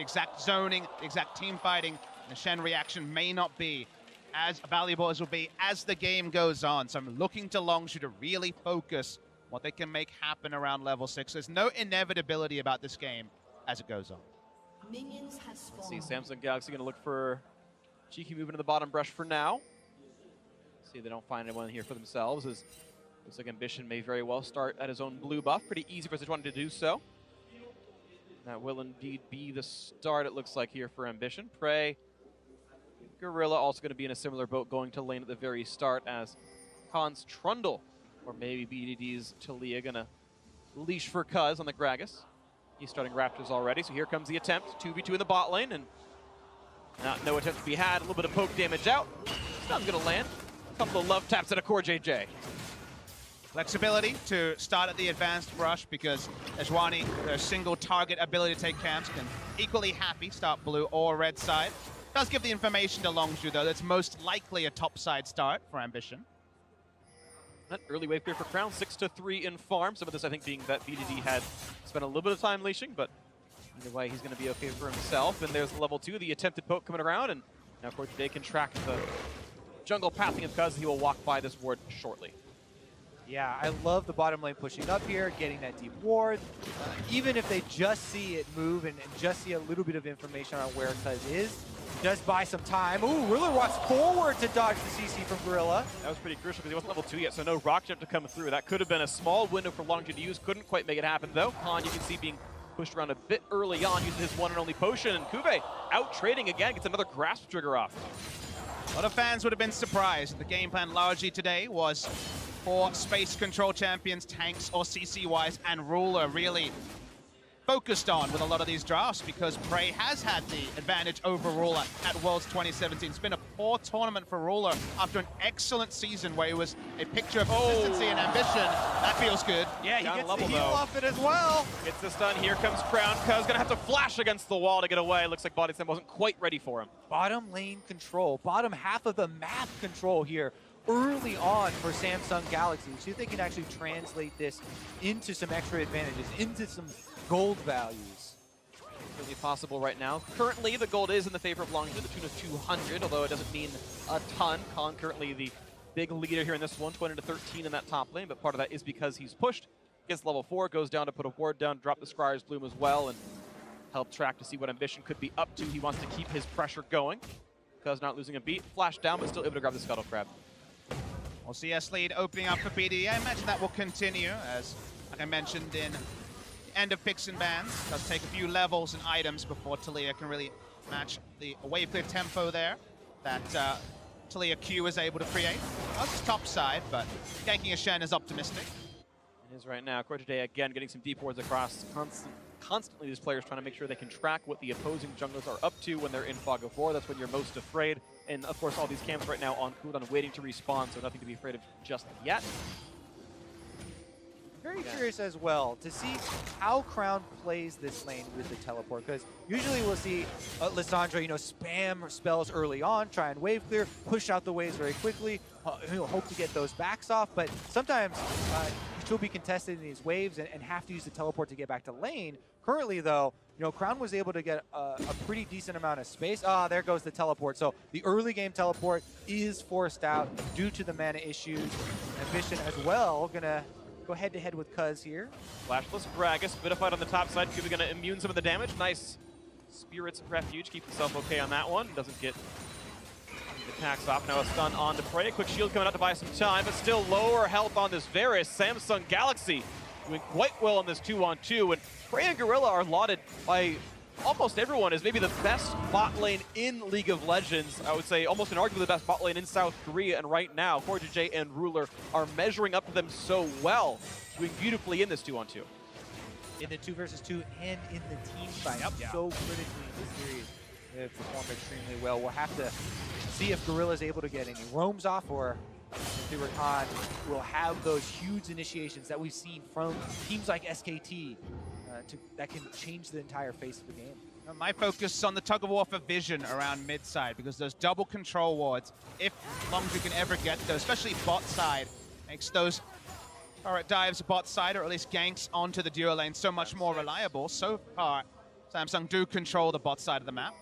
the exact zoning, the exact team fighting, the Shen reaction may not be as valuable as will be as the game goes on. So I'm looking to Longzhu to really focus what they can make happen around level 6. There's no inevitability about this game as it goes on. Minions has spawned. See, Samsung Galaxy going to look for cheeky movement in the bottom brush for now. See if they don't find anyone here for themselves, as looks like Ambition may very well start at his own blue buff. Pretty easy for Sejuani to do so. That will indeed be the start, it looks like, here for Ambition. Prey, Gorilla also going to be in a similar boat, going to lane at the very start, as Khan's Trundle, or maybe BDD's Talia, going to leash for Cuz on the Gragas. He's starting Raptors already, so here comes the attempt. 2v2 in the bot lane, and no attempt to be had. A little bit of poke damage out. Stun's going to land. A couple of love taps at a core JJ. Flexibility to start at the advanced brush, because Sejuani, their single target ability to take camps, can equally happy start blue or red side. Does give the information to Longzhu, though, that's most likely a top side start for Ambition. That early wave clear for Crown, 6-3 in farm. Some of this, I think, being that BDD had spent a little bit of time leashing, but either way, he's going to be okay for himself. And there's level 2, the attempted poke coming around, and now, of course, they can track the jungle pathing of Cuz. He will walk by this ward shortly. Yeah, I love the bottom lane pushing up here, getting that deep ward. Even if they just see it move and just see a little bit of information on where Cuz is, does buy some time. Ooh, really wants forward to dodge the CC from Gorilla. That was pretty crucial because he wasn't level 2 yet, so no rock jump to come through. That could have been a small window for Longzhu to use. Couldn't quite make it happen, though. Khan, you can see, being pushed around a bit early on, using his one and only potion. And Kuve out trading again, gets another grasp trigger off. A lot of fans would have been surprised. The game plan largely today was for space control champions, tanks or CC-wise, and Ruler really focused on with a lot of these drafts, because Prey has had the advantage over Ruler at Worlds 2017. It's been a poor tournament for Ruler after an excellent season where he was a picture of consistency and ambition. That feels good. Yeah, he Down gets level, the heal though. off it as well. Gets this done. Here comes Crown. Cuz gonna have to flash against the wall to get away. Looks like Body Slam wasn't quite ready for him. Bottom lane control, bottom half of the map control here early on for Samsung Galaxy. See if they can actually translate this into some extra advantages, into some gold values. Certainly possible right now. Currently, the gold is in the favor of Longzhu to the tune of 200, although it doesn't mean a ton. Khan currently the big leader here in this one, 20-13 in that top lane, but part of that is because he's pushed. Gets level 4, goes down to put a ward down, drop the Scryer's Bloom as well, and help track to see what Ambition could be up to. He wants to keep his pressure going. Cuz not losing a beat. Flash down, but still able to grab the Scuttle Crab. Well, CS lead opening up for BD. I imagine that will continue, as, like I mentioned, in end of picks and bans. Does take a few levels and items before Talia can really match the wave clear tempo there that Talia Q is able to create. Not just top side, but ganking a Shen is optimistic. It is right now. Corte again getting some deep wards across. Constantly these players trying to make sure they can track what the opposing junglers are up to when they're in Fog of War. That's when you're most afraid. And of course, all these camps right now on cooldown waiting to respawn, so nothing to be afraid of just yet. Very curious as well to see how Crown plays this lane with the teleport, because usually we'll see Lissandra, spam spells early on, try and wave clear, push out the waves very quickly, hope to get those backs off, but sometimes she'll be contested in these waves and have to use the teleport to get back to lane. Currently, though, Crown was able to get a pretty decent amount of space. Ah, there goes the teleport. So the early game teleport is forced out due to the mana issues. Ambition as well, gonna go head-to-head with Cuz here. Flashless Gragas, bit of fight on the top side. Kubi gonna immune some of the damage. Nice Spirit's Refuge, keep himself okay on that one. Doesn't get the attacks off. Now a stun on to Prey. Quick shield coming out to buy some time, but still lower health on this Varus. Samsung Galaxy doing quite well on this 2-on-2, and Prey and Gorilla are lauded by almost everyone as maybe the best bot lane in League of Legends. I would say almost inarguably the best bot lane in South Korea, and right now, CKTG and Ruler are measuring up to them so well, doing beautifully in this 2-on-2. In the 2 versus 2 and in the team fight. Yeah. So critically in this series. They performed extremely well. We'll have to see if Gorilla's able to get any roams off, or if Khan will have those huge initiations that we've seen from teams like SKT that can change the entire face of the game. My focus is on the tug of war for vision around mid side, because those double control wards, if Longzhu can ever get those, especially bot side, makes those dives bot side, or at least ganks onto the duo lane so much more reliable. So far, Samsung do control the bot side of the map.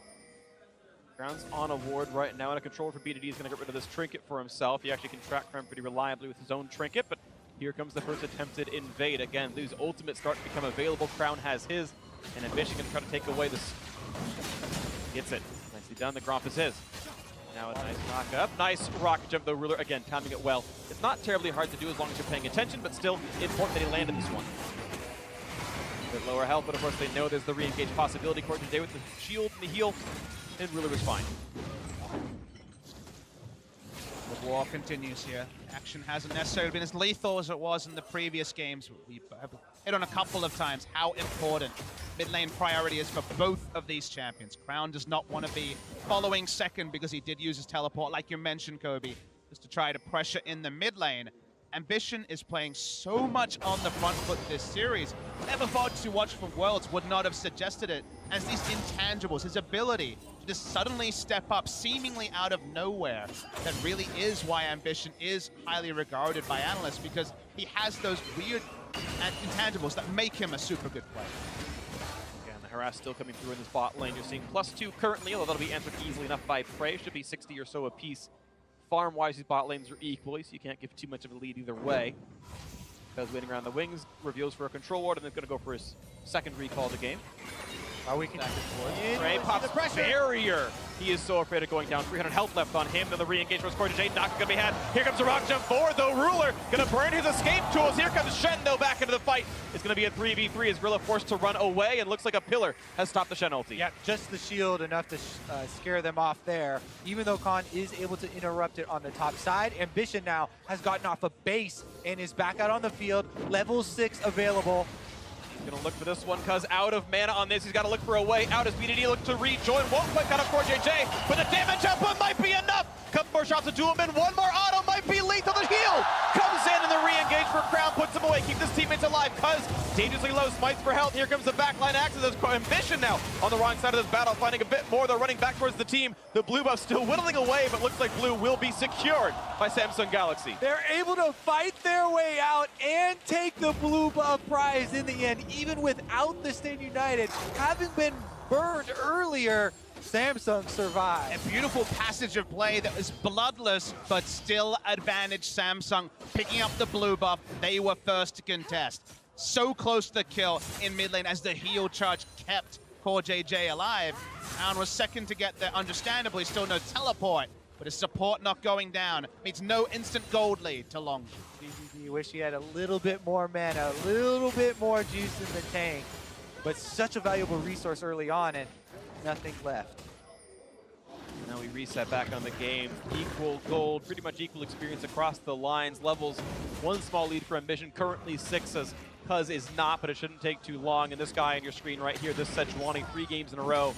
Crown's on a ward right now, and a controller for BDD is going to get rid of this trinket for himself. He actually can track Crown pretty reliably with his own trinket, but here comes the first attempted invade. Again, these ultimates start to become available. Crown has his, and Ambition going to try to take away this. Gets it. Nicely done. The Gromp is his. Now a nice knock up. Nice rocket jump, though. Ruler, again, timing it well. It's not terribly hard to do as long as you're paying attention, but still important that he landed this one. A bit lower health, but of course they know there's the re-engage possibility. CKTG with the shield and the heal, and Ruler was fine. The war continues here. Action hasn't necessarily been as lethal as it was in the previous games. We have hit on a couple of times how important mid lane priority is for both of these champions. Crown does not want to be following second because he did use his teleport, like you mentioned, Kobe, just to try to pressure in the mid lane. Ambition is playing so much on the front foot this series. Never thought to watch from Worlds would not have suggested it, as these intangibles, his ability to just suddenly step up seemingly out of nowhere, that really is why Ambition is highly regarded by analysts, because he has those weird intangibles that make him a super good player. Again, the harass still coming through in this bot lane. You're seeing +2 currently, although that'll be answered easily enough by Prey. Should be 60 or so apiece. Farm-wise, these bot lanes are equal, so you can't give too much of a lead either way. Because waiting around the wings, reveals for a control ward, and then going to go for his second recall of the game. We can Prey pops barrier. He is so afraid of going down. 300 health left on him. Then the re-engage was CKTG. Not going to be had. Here comes the rock jump forward, though. Ruler going to burn his escape tools. Here comes Shen, though, back into the fight. It's going to be a 3v3 as Gorilla forced to run away, and looks like a pillar has stopped the Shen ulti. Yeah, just the shield enough to scare them off there. Even though Khan is able to interrupt it on the top side, Ambition now has gotten off a base and is back out on the field. Level 6 available. Gonna look for this one, cuz out of mana on this. He's got to look for a way out as BDD look to rejoin. Won't quite cut off CKTG, but the damage output might be enough. Couple more shots to do him in. One more auto might be lethal. The heal comes in, and the re-engage for Crown puts him away. Keep his teammates alive, cuz dangerously low smites for health. Here comes the backline axis. There's Ambition now on the wrong side of this battle, finding a bit more. They're running back towards the team. The blue buff still whittling away, but looks like blue will be secured by Samsung Galaxy. They're able to fight their way out and take the blue buff prize in the end, even without the Stand United having been burned earlier. Samsung survived. A beautiful passage of play that was bloodless, but still advantage Samsung. Picking up the blue buff, they were first to contest. So close to the kill in mid lane as the heal charge kept CKTG alive. Crown was second to get there, understandably, still no teleport, but his support not going down means no instant gold lead to Longzhu. BDD wish he had a little bit more mana, a little bit more juice in the tank, but such a valuable resource early on and nothing left. Now we reset back on the game. Equal gold, pretty much equal experience across the lines. Levels, one small lead for Ambition, currently 6 as Cuz is not, but it shouldn't take too long. And this guy on your screen right here, this Sejuani, 3 games in a row.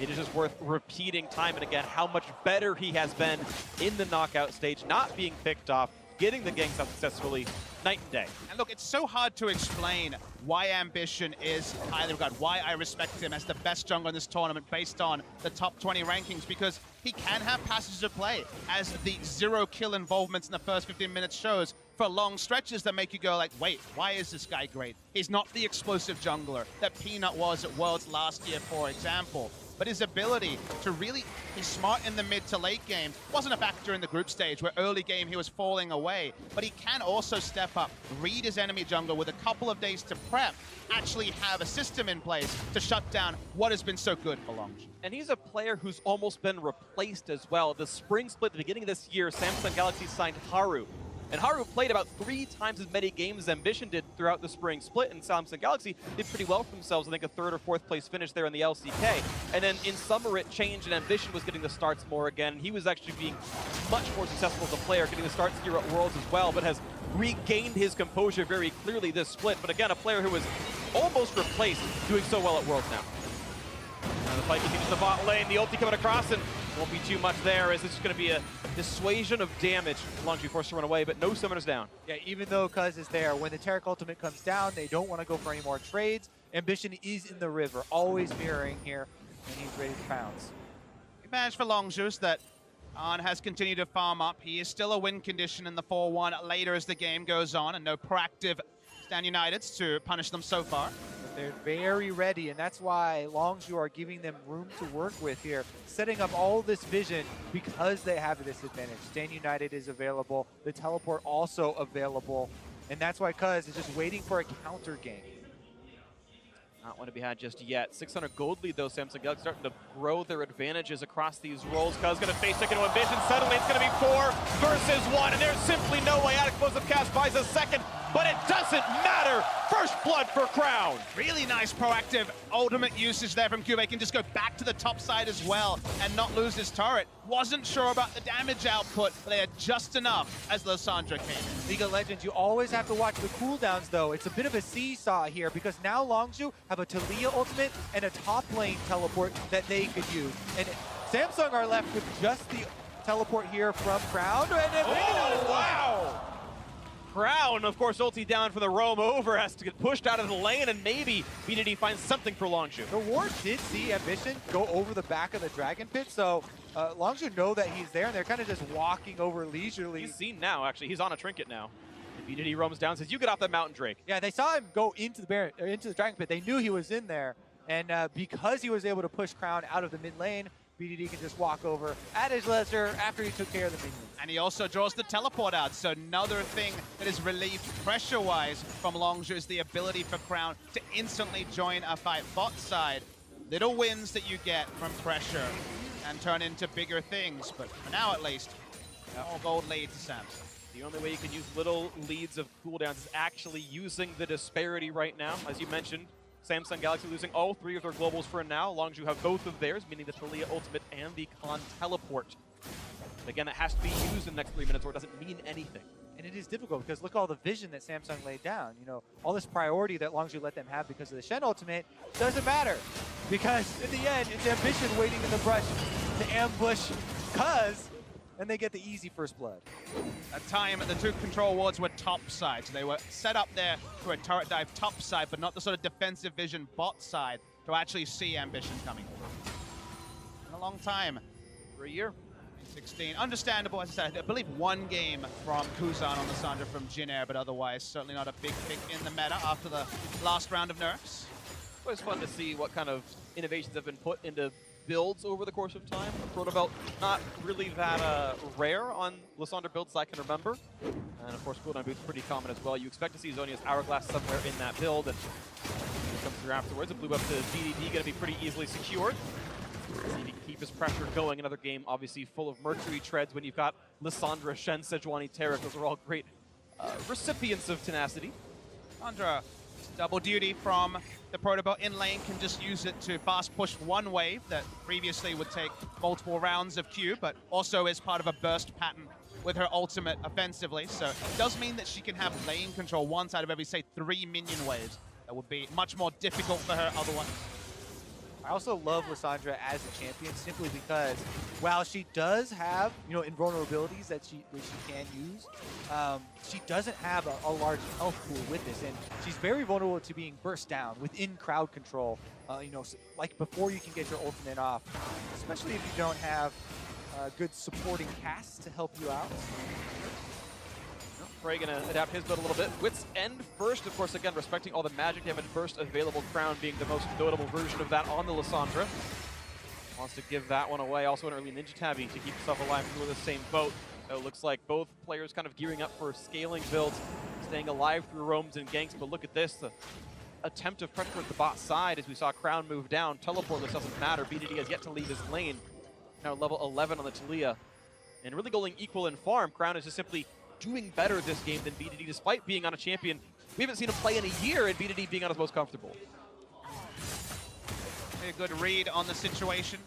It is just worth repeating time and again how much better he has been in the knockout stage, not being picked off, getting the ganks up successfully, night and day. And look, it's so hard to explain why Ambition is highly regarded, why I respect him as the best jungler in this tournament based on the top 20 rankings, because he can have passages of play, as the 0 kill involvements in the first 15 minutes shows, for long stretches that make you go like, wait, why is this guy great? He's not the explosive jungler that Peanut was at Worlds last year, for example. But his ability to really be smart in the mid to late game wasn't a factor in the group stage, where early game he was falling away. But he can also step up, read his enemy jungler with a couple of days to prep, actually have a system in place to shut down what has been so good for Longzhu. And he's a player who's almost been replaced as well. The spring split at the beginning of this year, Samsung Galaxy signed Haru. And Haru played about 3 times as many games as Ambition did throughout the spring split, and Samsung Galaxy did pretty well for themselves. I think a 3rd or 4th place finish there in the LCK. And then in summer it changed, and Ambition was getting the starts more again. He was actually being much more successful as a player, getting the starts here at Worlds as well, but has regained his composure very clearly this split. But again, a player who was almost replaced, doing so well at Worlds now. Now the fight continues in the bot lane, the ulti coming across, and won't be too much there, as this is going to be a dissuasion of damage. Longzhu forced to run away, but no summoners down. Yeah, even though Cuz is there, when the Taric ultimate comes down, they don't want to go for any more trades. Ambition is in the river, always mirroring here, and he's ready to pounce. Advantage for Longzhu that Arn has continued to farm up. He is still a win condition in the 4-1 later as the game goes on, and no proactive Stand Uniteds to punish them so far. They're very ready, and that's why Longzhu are giving them room to work with here, setting up all this vision because they have this advantage. Stand United is available, the teleport also available, and that's why Cuz is just waiting for a counter game. Not one to be had just yet. 600 gold lead though, Samsung Galaxy starting to grow their advantages across these roles. Cuz gonna face second to Ambition. Suddenly it's gonna be 4 versus 1, and there's simply no way out. Explosive Cast buys a second, but it doesn't matter. First blood for Crown. Really nice proactive ultimate usage there from Cube. Can just go back to the top side as well and not lose his turret. Wasn't sure about the damage output, but they had just enough as Lissandra came in. League of Legends, you always have to watch the cooldowns though. It's a bit of a seesaw here because now Longzhu have a Taliyah ultimate and a top lane teleport that they could use. And Samsung are left with just the teleport here from Crown. And wow! Crown, of course, ulti down for the roam over, has to get pushed out of the lane, and maybe BDD finds something for Longzhu. The ward did see Ambition go over the back of the Dragon Pit, so Longzhu know that he's there, and they're kind of just walking over leisurely. He's seen now, actually. He's on a trinket now. And BDD roams down, says, you get off that mountain, Drake. Yeah, they saw him go into the Dragon Pit. They knew he was in there, and because he was able to push Crown out of the mid lane, BDD can just walk over at his leisure after he took care of the minions. And he also draws the teleport out, so another thing that is relieved pressure-wise from Longzhu is the ability for Crown to instantly join a fight bot side. Little wins that you get from pressure and turn into bigger things, but for now at least, all gold lead to Samsung. The only way you can use little leads of cooldowns is actually using the disparity right now. As you mentioned, Samsung Galaxy losing all 3 of their globals for now. Longzhu have both of theirs, meaning the Taliyah ultimate and the Khan teleport. But again, that has to be used in the next 3 minutes or it doesn't mean anything. And it is difficult because look at all the vision that Samsung laid down. You know, all this priority that Longzhu let them have because of the Shen ultimate doesn't matter. Because in the end, it's Ambition waiting in the brush to ambush Cuz, and they get the easy first blood. At time, the 2 control wards were top side, so they were set up there for a turret dive top side, but not the sort of defensive vision bot side to actually see Ambition coming. In a long time. For a year. 16. Understandable, as I said, I believe 1 game from Kuzan on Lissandra from Jin Air, but otherwise certainly not a big pick in the meta after the last round of nerfs. It's always fun to see what kind of innovations have been put into builds over the course of time. Proto Belt, not really that rare on Lissandra builds I can remember. And of course, cooldown boots pretty common as well. You expect to see Zhonya's Hourglass somewhere in that build, and it comes through afterwards. A blue buff to DDD, going to be pretty easily secured. See if he can keep his pressure going. Another game, obviously, full of Mercury treads when you've got Lissandra, Shen, Sejuani, Tarek. Those are all great recipients of tenacity. Lissandra, double duty from the Protobot in lane, can just use it to fast push 1 wave that previously would take multiple rounds of Q, but also is part of a burst pattern with her ultimate offensively. So it does mean that she can have lane control 1 side of every, say, 3 minion waves. That would be much more difficult for her otherwise. I also love Lissandra as a champion simply because while she does have, you know, invulnerabilities that she can use, she doesn't have a large health pool with this, and she's very vulnerable to being burst down within crowd control, you know, like before you can get your ultimate off, especially if you don't have good supporting casts to help you out. Frey gonna adapt his build a little bit. Wits End first, of course, again, respecting all the magic damage burst available. Crown being the most notable version of that on the Lissandra. Wants to give that one away. Also an early Ninja Tabby to keep himself alive through the same boat. So it looks like both players kind of gearing up for scaling builds, staying alive through roams and ganks. But look at this, the attempt of pressure at the bot side as we saw Crown move down. Teleportless doesn't matter. BDD has yet to leave his lane. Now level 11 on the Taliyah. And really going equal in farm. Crown is just simply doing better this game than BDD, despite being on a champion. We haven't seen him play in a year, and BDD being on his most comfortable. A good read on the situation.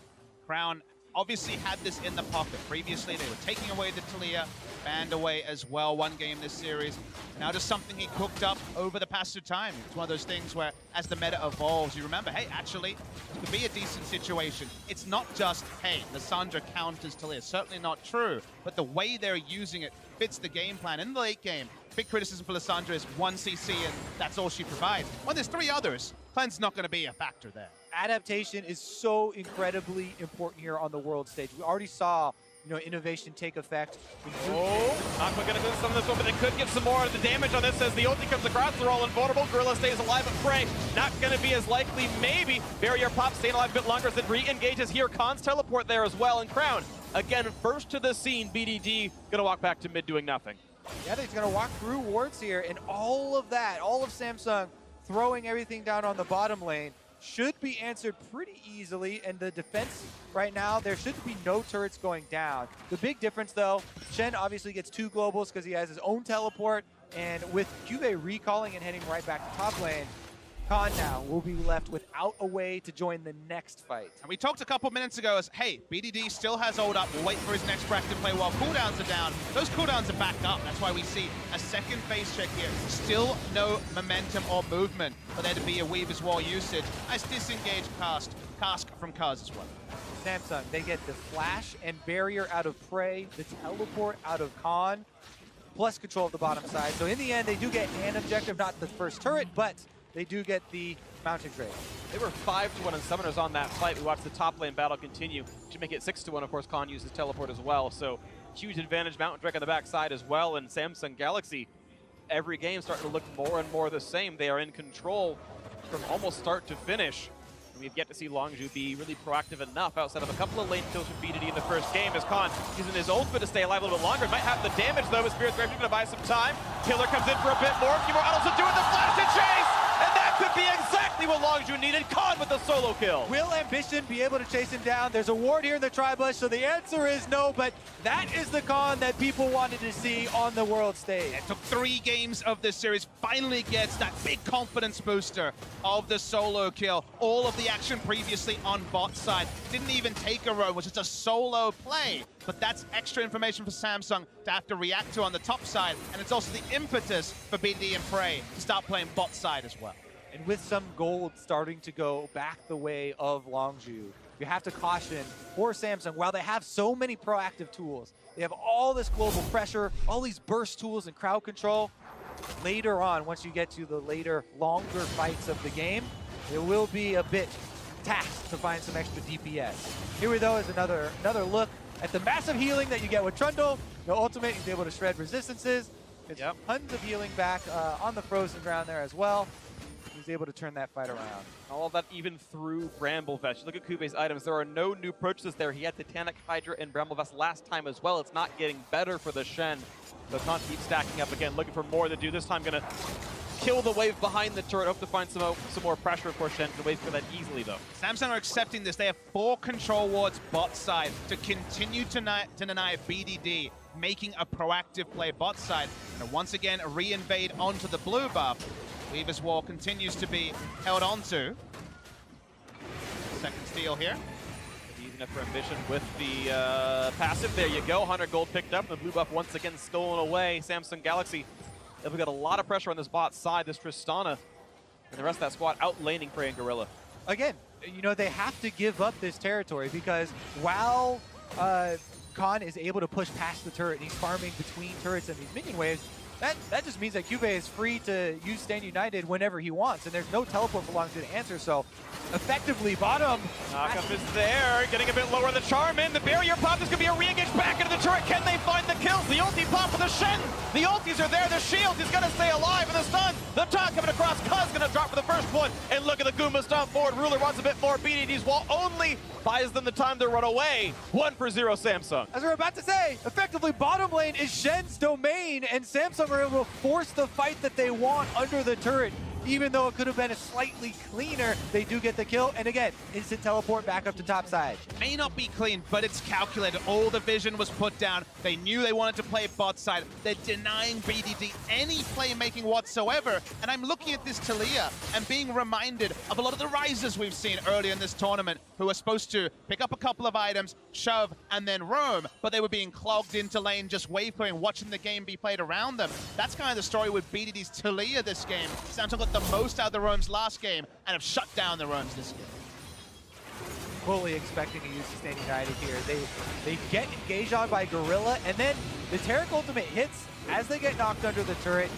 Crown obviously had this in the pocket. Previously, they were taking away the Taliyah, banned away as well 1 game this series. Now just something he cooked up over the passage of time. It's one of those things where, as the meta evolves, you remember, hey, actually, it could be a decent situation. It's not just, hey, Lissandra counters Taliyah. Certainly not true, but the way they're using it fits the game plan. In the late game, big criticism for Lissandra is 1 CC, and that's all she provides. When there's 3 others, Clean's not going to be a factor there. Adaptation is so incredibly important here on the world stage. We already saw, innovation take effect. Oh, not quite gonna do some of this one, but they could get some more of the damage on this as the ulti comes across. They're all invulnerable. Gorilla stays alive, but Prey not gonna be as likely, maybe. Barrier Pop staying alive a bit longer as it re-engages here. Khan's teleport there as well, and Crown, again, first to the scene. BDD gonna walk back to mid doing nothing. Yeah, he's gonna walk through wards here, and all of that, all of Samsung throwing everything down on the bottom lane should be answered pretty easily, and the defense right now, there should be no turrets going down. The big difference though, Shen obviously gets 2 globals because he has his own teleport, and with Cube recalling and heading right back to top lane, Khan now will be left without a way to join the next fight. And we talked a couple minutes ago as, hey, BDD still has ult up, we'll wait for his next bracket to play while cooldowns are down. Those cooldowns are back up, that's why we see a second phase check here. Still no momentum or movement for there to be a Weaver's Wall usage. Nice disengaged cask from Kaz as well. Samsung, they get the flash and barrier out of Prey, the teleport out of Khan, plus control of the bottom side. So in the end, they do get an objective, not the first turret, but they do get the Mountain Grave. They were 5-1 in Summoners on that fight. We watched the top lane battle continue to make it 6-1. Of course, Khan uses teleport as well. So huge advantage. Mountain Drake on the backside as well. And Samsung Galaxy, every game starting to look more and more the same. They are in control from almost start to finish. And we've yet to see Longzhu be really proactive enough outside of a couple of lane kills from BDD in the first game as Khan using his ultimate to stay alive a little bit longer. Might have the damage though, but Spirit's Grave is going to buy some time. Killer comes in for a bit more. A few more autos to do it. The flash to chase! And that could be exactly what Longzhu needed. Khan with the solo kill. Will Ambition be able to chase him down? There's a ward here in the Tri-Bush, so the answer is no, but that is the Khan that people wanted to see on the world stage. It took 3 games of this series, finally gets that big confidence booster of the solo kill. All of the action previously on bot side. Didn't even take a roam, was just a solo play. But that's extra information for Samsung to have to react to on the top side, and it's also the impetus for BDD and Prey to start playing bot side as well. And with some gold starting to go back the way of Longzhu, you have to caution for Samsung, while they have so many proactive tools, they have all this global pressure, all these burst tools and crowd control. Later on, once you get to the later, longer fights of the game, it will be a bit taxed to find some extra DPS. Here we go is another look at the massive healing that you get with Trundle. The ultimate, he's able to shred resistances. It's tons of healing back on the frozen ground there as well. He's able to turn that fight around. All of that even through Bramblevest. Look at Kube's items. There are no new purchases there. He had Titanic, Hydra, and Bramblevest last time as well. It's not getting better for the Shen. The Khan keeps stacking up again, looking for more to do. This time gonna kill the wave behind the turret. Hope to find some more pressure. Of course, Shen can wait for that easily though. Samsung are accepting this. They have 4 control wards bot side to continue to deny BDD, making a proactive play bot side. And once again, re-invade onto the blue buff. Weaver's Wall continues to be held onto. Second steal here. Easy enough for Ambition with the passive. There you go. 100 gold picked up. The blue buff once again stolen away. Samsung Galaxy. They've got a lot of pressure on this bot side. This Tristana and the rest of that squad out laning Prey and Gorilla. Again, they have to give up this territory because while Khan is able to push past the turret and he's farming between turrets and these minion waves, that just means that Cube is free to use Stand United whenever he wants, and there's no teleport for Longzhu to answer, so effectively bottom. Knockup is there, getting a bit lower. The charm in, the barrier pop. There's going to be a re-engage back into the turret. Can they find the kills? The ulti pop for the Shen. The ultis are there, the shield is going to stay alive, and the stun. The taunt coming across. Kuz going to drop for the first one, and look at the Goomba stomp forward. Ruler wants a bit more. BDD's wall only buys them the time to run away. 1-0 Samsung. As we're about to say, effectively bottom lane is Shen's domain, and Samsung are able to force the fight that they want under the turret. Even though it could have been a slightly cleaner, they do get the kill. And again, instant teleport back up to top side. May not be clean, but it's calculated. All the vision was put down. They knew they wanted to play bot side. They're denying BDD any playmaking whatsoever. And I'm looking at this Talia and being reminded of a lot of the risers we've seen earlier in this tournament who are supposed to pick up a couple of items, shove, and then roam. But they were being clogged into lane, just wave clearing, watching the game be played around them. That's kind of the story with BDD's Talia this game. Samsung got the most out of the roams last game and have shut down the roams this game. Fully expecting to use the Stand United here. They get engaged on by Gorilla, and then the Taric ultimate hits as they get knocked under the turret.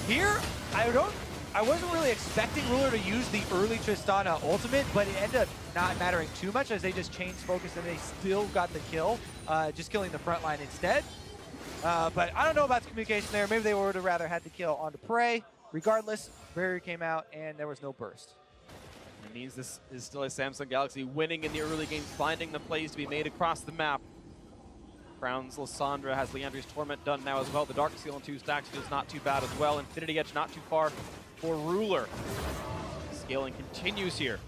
Here, I I wasn't really expecting Ruler to use the early Tristana ultimate, but it ended up not mattering too much as they just changed focus and they still got the kill, just killing the front line instead. But I don't know about the communication there. Maybe they would have rather had the kill onto Prey. Regardless, barrier came out and there was no burst. It means this is still a Samsung Galaxy winning in the early games, finding the plays to be made across the map. Crown's Lissandra has Leandri's Torment done now as well. The Dark Seal and 2 stacks is not too bad as well. Infinity Edge not too far for Ruler. Scaling continues here.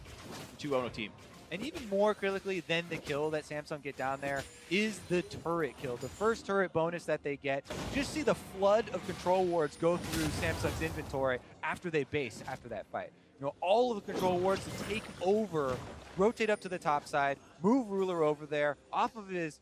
2-0 team. And even more critically than the kill that Samsung get down there is the turret kill. The first turret bonus that they get. Just see the flood of control wards go through Samsung's inventory after they base after that fight. You know, all of the control wards to take over, rotate up to the top side, move Ruler over there, off of his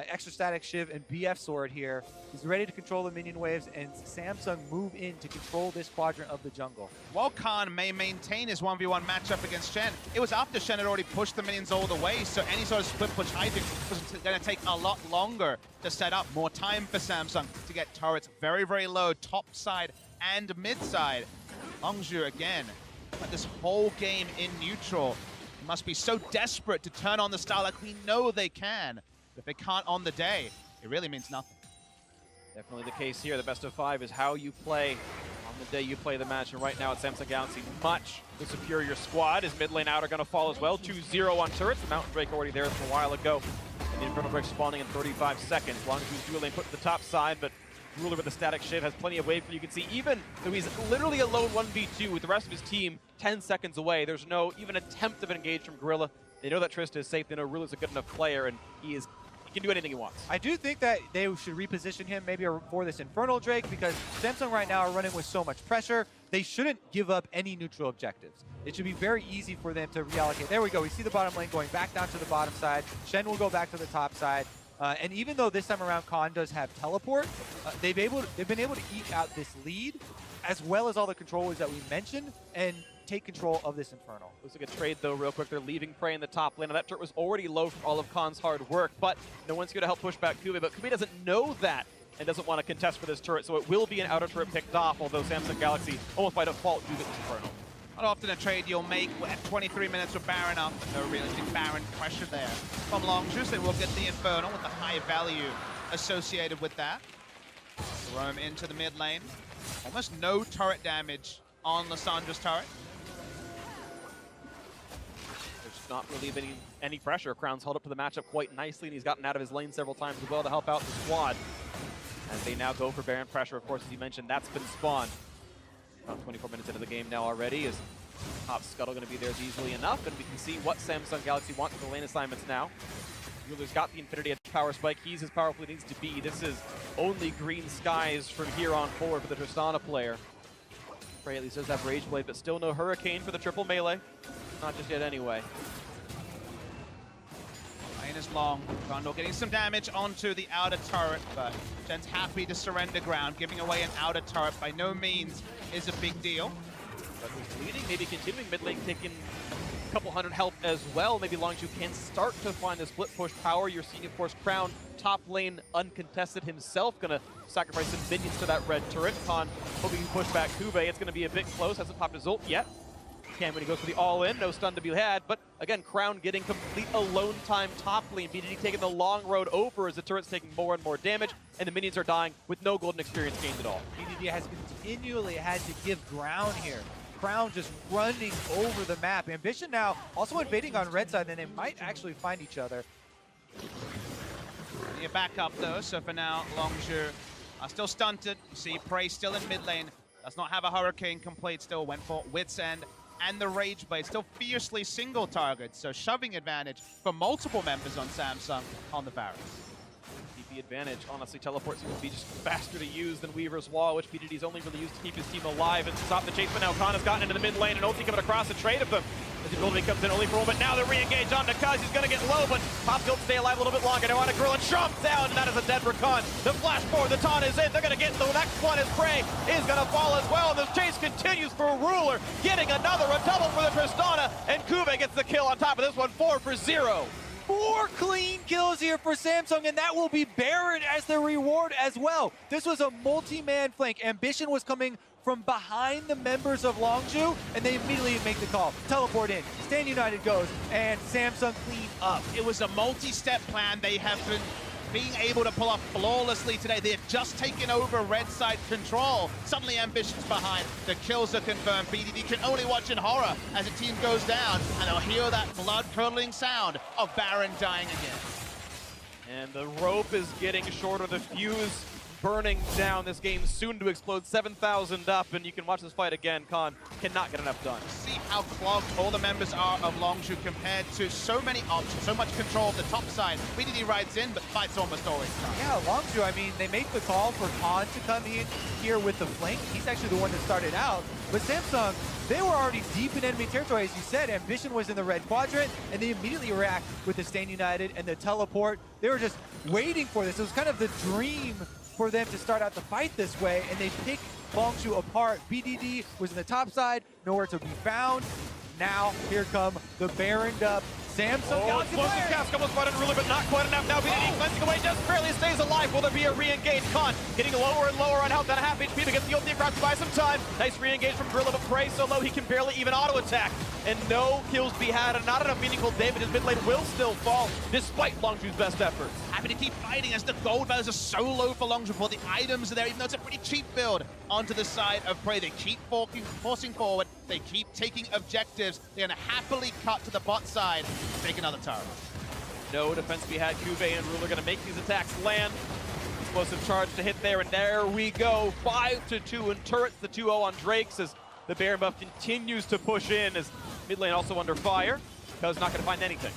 extra static Shiv and BF sword here. He's ready to control the minion waves, and Samsung move in to control this quadrant of the jungle. While Khan may maintain his 1v1 matchup against Shen, it was after Shen had already pushed the minions all the way, so any sort of split push hijink was going to take a lot longer to set up. More time for Samsung to get turrets very, very low, top side and mid side. Longzhu again, but this whole game in neutral. Must be so desperate to turn on the star like we know they can. If they can't on the day, it really means nothing. Definitely the case here. The best of 5 is how you play on the day you play the match. And right now at Samsung Galaxy, much the superior squad. Is mid lane out are going to fall as well. 2-0 on turrets. The Mountain Drake already there from a while ago. And the Infernal Drake spawning in 35 seconds. Longzhu's dual lane put to the top side, but Ruler with the static Shiv has plenty of wave for you can see. Even though he's literally alone 1v2 with the rest of his team 10 seconds away, there's no even attempt of an engage from Gorilla. They know that Trista is safe. They know Ruler's a good enough player, and he can do anything he wants. I do think that they should reposition him maybe for this Infernal Drake, because Samsung right now are running with so much pressure. They shouldn't give up any neutral objectives. It should be very easy for them to reallocate. There we go. We see the bottom lane going back down to the bottom side. Shen will go back to the top side. And even though this time around Khan does have teleport, they've been able to eke out this lead, as well as all the controllers that we mentioned, and take control of this Infernal. Looks like a trade though real quick. They're leaving Prey in the top lane. Now that turret was already low from all of Khan's hard work, but no one's here to help push back Kube. But Kube doesn't know that and doesn't want to contest for this turret, so it will be an outer turret picked off, although Samsung Galaxy almost by default do get this Infernal. Not often a trade you'll make at 23 minutes with Baron up. No realistic Baron pressure there from Longzhu, so we'll get the Infernal with the high value associated with that. Roam into the mid lane. Almost no turret damage on Lissandra's turret. There's not really any pressure. Crown's held up to the matchup quite nicely, and he's gotten out of his lane several times as well to help out the squad. As they now go for Baron pressure, of course, as you mentioned, that's been spawned. About 24 minutes into the game now already. Is top scuttle going to be there easily enough? And we can see what Samsung Galaxy wants for the lane assignments now. Ruler's got the Infinity Edge power spike. He's as powerful as he needs to be. This is only green skies from here on forward for the Tristana player. Prey at least does have Rage Blade, but still no Hurricane for the triple melee. Not just yet anyway. Lane is long. Gondor getting some damage onto the outer turret, but Shen's happy to surrender ground. Giving away an outer turret by no means is a big deal. But who's leading, maybe continuing mid lane, taking a couple hundred health as well. Maybe Longzhu can start to find the split push power. You're seeing, of course, Crown top lane uncontested himself. Gonna sacrifice some minions to that red turret. Khan hoping to push back Kube. It's gonna be a bit close. Hasn't popped his ult yet. Can when he goes for the all-in, no stun to be had, but again, Crown getting complete alone time top lane. BDD taking the long road over as the turret's taking more and more damage, and the minions are dying with no golden experience gained at all. BDD has continually had to give ground here. Crown just running over the map. Ambition now also invading on red side, and they might actually find each other. You're back up though, so for now, Longzhu are still stunted. You see Prey still in mid lane. Does not have a Hurricane complete still. Went for Wit's End and the Rage Blade. Still fiercely single targets, so shoving advantage for multiple members on Samsung on the Baron. TP advantage. Honestly, teleport seems to be just faster to use than Weaver's Wall, which BDD's only really used to keep his team alive and stop the chase. But now Khan has gotten into the mid lane and ulti coming across a trade of them. As the ability comes in only for a moment. Now they're re-engaged on Nakaz. He's going to get low, but Pop Guild stay alive a little bit longer. They want to grill and chomp down, and that is a dead for Khan. The flash forward, the taunt is in. They're going to get the next one as Prey is going to fall as well. And the chase continues for Ruler, getting another, a double for the Tristana, and Kube gets the kill on top of this one, 4-for-0. 4 clean kills here for Samsung, and that will be Baron as the reward as well. This was a multi-man flank. Ambition was coming from behind the members of Longzhu, and they immediately make the call. Teleport in, Stand United goes, and Samsung clean up. It was a multi-step plan. They have been being able to pull off flawlessly today. They had just taken over red side control. Suddenly Ambition's behind. The kills are confirmed. BDD can only watch in horror as a team goes down, and they'll hear that blood-curdling sound of Baron dying again. And the rope is getting shorter. The fuse burning down. This game soon to explode. 7,000 up, and you can watch this fight again. Khan cannot get enough done. See how clogged all the members are of Longzhu compared to so many options, so much control of the top side. BDD rides in, but fight's almost always done. Yeah, Longzhu, I mean, they make the call for Khan to come in here with the flank. He's actually the one that started out. But Samsung, they were already deep in enemy territory, as you said. Ambition was in the red quadrant, and they immediately react with the Stand United and the teleport. They were just waiting for this. It was kind of the dream for them to start out the fight this way, and they pick Longzhu apart. BDD was in the top side, nowhere to be found. Now, here come the Baroned up Samsung. Explosive cast almost brought in Ruler, but not quite enough. Now BDD cleansing away, just barely stays alive. Will there be a re-engage? Khan getting lower and lower on health, at a half HP to get the ulti across to buy some time. Nice re-engage from Gorilla, but Prey so low he can barely even auto-attack. And no kills to be had, and not enough meaningful damage as mid lane will still fall, despite Longzhu's best efforts. Happy to keep fighting as the gold values are so low for Longzhu before the items are there, even though it's a pretty cheap build onto the side of Prey. They keep forcing forward, they keep taking objectives. They're gonna happily cut to the bot side, take another turret. No defense to be had. Cuvée and Ruler gonna make these attacks land. Explosive charge to hit there, and there we go. 5-2 and turrets, the 2-0 on Drakes as the Baron buff continues to push in as mid lane also under fire. Cuz not gonna find anything.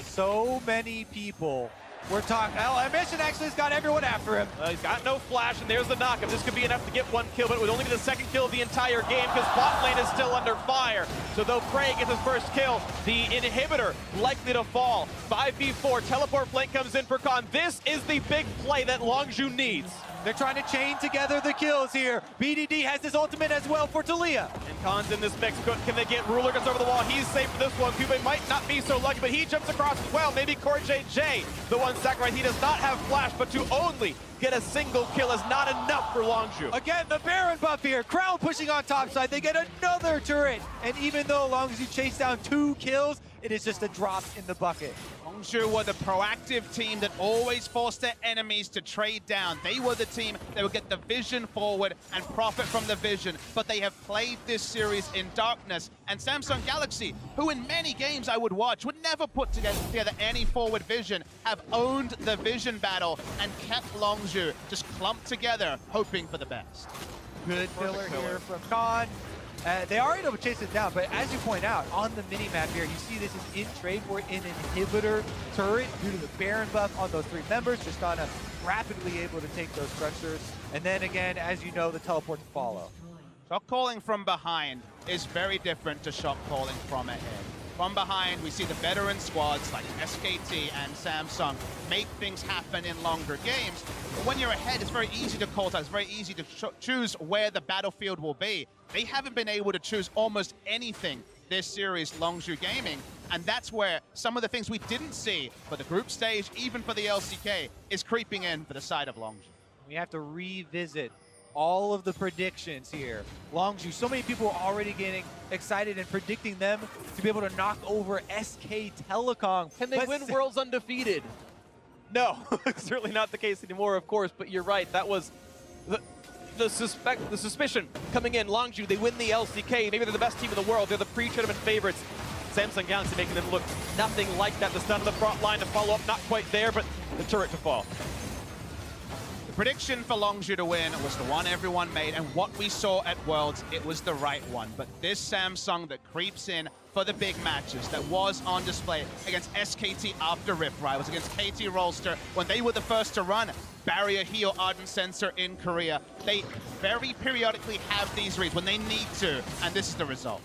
So many people were talking. Well, Ambition actually has got everyone after him. He's got no flash, and there's the knockup. This could be enough to get one kill, but it would only be the second kill of the entire game because bot lane is still under fire. So though Prey gets his first kill, the inhibitor likely to fall. 5v4, teleport flank comes in for Khan. This is the big play that Longzhu needs. They're trying to chain together the kills here. BDD has his ultimate as well for Talia. And Khan's in this mix. Can they get Ruler? Gets over the wall. He's safe for this one. Cuvée might not be so lucky, but he jumps across as well. Maybe Core JJ, the one sacrifice. He does not have flash, but to only get a single kill is not enough for Longzhu. Again, the Baron buff here. Crown pushing on top side. They get another turret. And even though Longzhu chased down 2 kills, it is just a drop in the bucket. Longzhu were the proactive team that always forced their enemies to trade down. They were the team that would get the vision forward and profit from the vision. But they have played this series in darkness. And Samsung Galaxy, who in many games I would watch, would never put together any forward vision, have owned the vision battle and kept Longzhu just clumped together, hoping for the best. Good filler here from Khan. They are able to chase it down, but as you point out, on the mini-map here, you see this is in trade for an inhibitor turret due to the Baron buff on those 3 members. Tristana rapidly able to take those structures. And then again, as you know, the teleport to follow. Shot calling from behind is very different to shot calling from ahead. From behind, we see the veteran squads like SKT and Samsung make things happen in longer games. But when you're ahead, it's very easy to call time. It's very easy to choose where the battlefield will be. They haven't been able to choose almost anything this series, Longzhu Gaming, and that's where some of the things we didn't see for the group stage, even for the LCK, is creeping in for the side of Longzhu. We have to revisit all of the predictions here. Longzhu, so many people are already getting excited and predicting them to be able to knock over SK Telecom. Can they win Worlds undefeated? No, certainly not the case anymore, of course, but you're right. That was the suspicion coming in. Longzhu, they win the LCK. Maybe they're the best team in the world. They're the pre-tournament favorites. Samsung Galaxy making them look nothing like that. The stun on the front line to follow up, not quite there, but the turret to fall. The prediction for Longzhu to win was the one everyone made, and what we saw at Worlds, it was the right one. But this Samsung that creeps in for the big matches, that was on display against SKT after Rift Rivals, against KT Rolster, when they were the first to run Barrier Heal Ardent Sensor in Korea. They very periodically have these reads when they need to, and this is the result.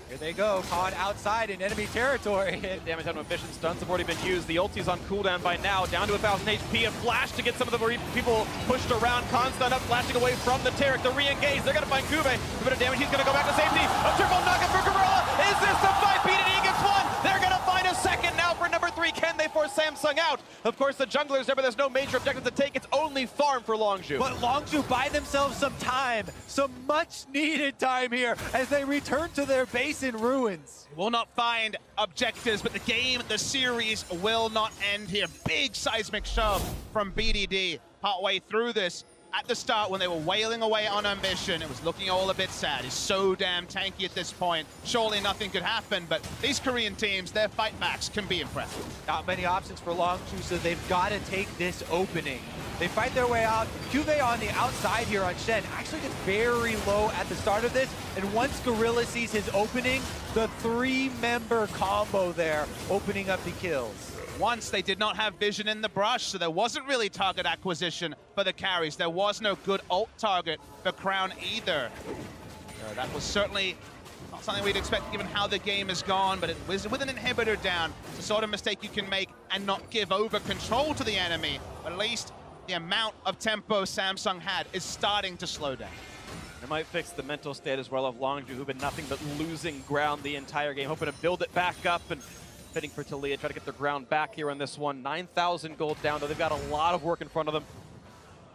Here they go, caught outside in enemy territory. Damage on Ambition, stuns have already been used. The ulti's on cooldown by now, down to 1,000 HP. A flash to get some of the people pushed around. Khan stun up, flashing away from the turret. The re-engage, they're gonna find Cuvée. A bit of damage, he's gonna go back to safety. A triple knockup for Gorilla. Is this the fight? BDD gets one. They're gonna find a second now for number 3. Can they force force Samsung out. Of course, the junglers there, but there's no major objective to take. It's only farm for Longzhu. But Longzhu buy themselves some time, some much needed time here as they return to their base in ruins. Will not find objectives, but the game, the series will not end here. Big seismic shove from BDD partway through this. At the start, when they were wailing away on Ambition, it was looking all a bit sad. He's so damn tanky at this point. Surely nothing could happen, but these Korean teams, their fight backs can be impressive. Not many options for Longzhu, so they've got to take this opening. They fight their way out. Cuvée on the outside here on Shen actually gets very low at the start of this, and once Gorilla sees his opening, the three-member combo there opening up the kills. Once they did not have vision in the brush, so there wasn't really target acquisition for the carries. There was no good ult target for Crown either. That was certainly not something we'd expect given how the game has gone, but it was with an inhibitor down. It's the sort of mistake you can make and not give over control to the enemy. But at least the amount of tempo Samsung had is starting to slow down. It might fix the mental state as well of Longzhu, who've been nothing but losing ground the entire game, hoping to build it back up and fitting for Talia, try to get their ground back here on this one. 9,000 gold down, though they've got a lot of work in front of them.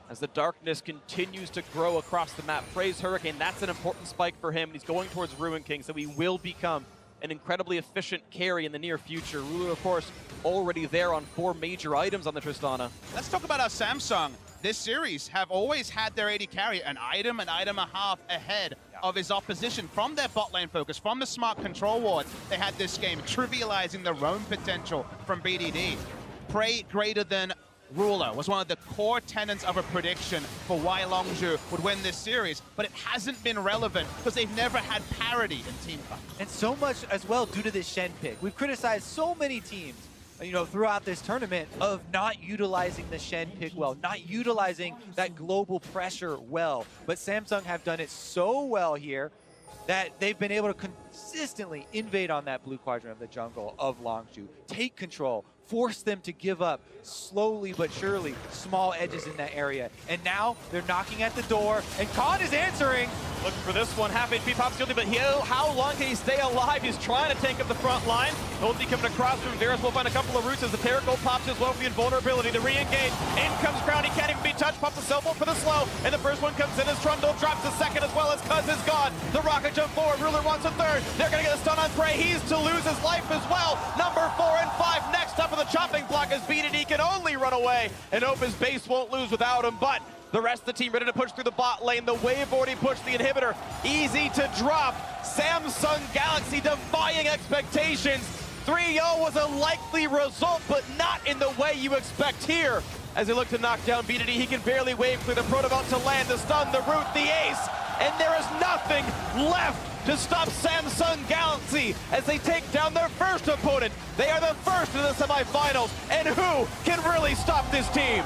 As the darkness continues to grow across the map, Frey's Hurricane, that's an important spike for him. He's going towards Ruin King, so he will become an incredibly efficient carry in the near future. Ruler, of course, already there on 4 major items on the Tristana. Let's talk about how Samsung, this series, have always had their AD carry an item and a half ahead of his opposition from their bot lane focus, from the smart control ward. They had this game, trivializing the roam potential from BDD. Prey greater than Ruler was one of the core tenets of a prediction for why Longzhu would win this series, but it hasn't been relevant because they've never had parity in team fight. And so much as well due to this Shen pick. We've criticized so many teams, throughout this tournament of not utilizing the Shen pick well, not utilizing that global pressure well. But Samsung have done it so well here that they've been able to consistently invade on that blue quadrant of the jungle of Longzhu, take control, force them to give up slowly but surely small edges in that area. And now they're knocking at the door, and Khan is answering. Looking for this one, half HP pops guilty, but how long can he stay alive? He's trying to tank up the front line. Ulti coming across from Varus will find a couple of routes as the Terror Gold pops as well for the invulnerability to re-engage. In comes Crown, he can't even be touched, pops the cell phone for the slow, and the first one comes in as Trundle drops the second as well as Cuz is gone. The rocket jump forward, Ruler wants a third. They're gonna get a stun on Prey, he's to lose his life as well. Number 4 and 5 next up of the chopping block as BDD can only run away, and Opa's base won't lose without him, but the rest of the team ready to push through the bot lane. The wave already pushed the inhibitor. Easy to drop. Samsung Galaxy defying expectations. 3-0 was a likely result, but not in the way you expect here. As they look to knock down BDD, he can barely wave clear the Protobout to land, the stun, the root, the ace, and there is nothing left to stop Samsung Galaxy as they take down their first opponent. They are the first in the semifinals, and who can really stop this team?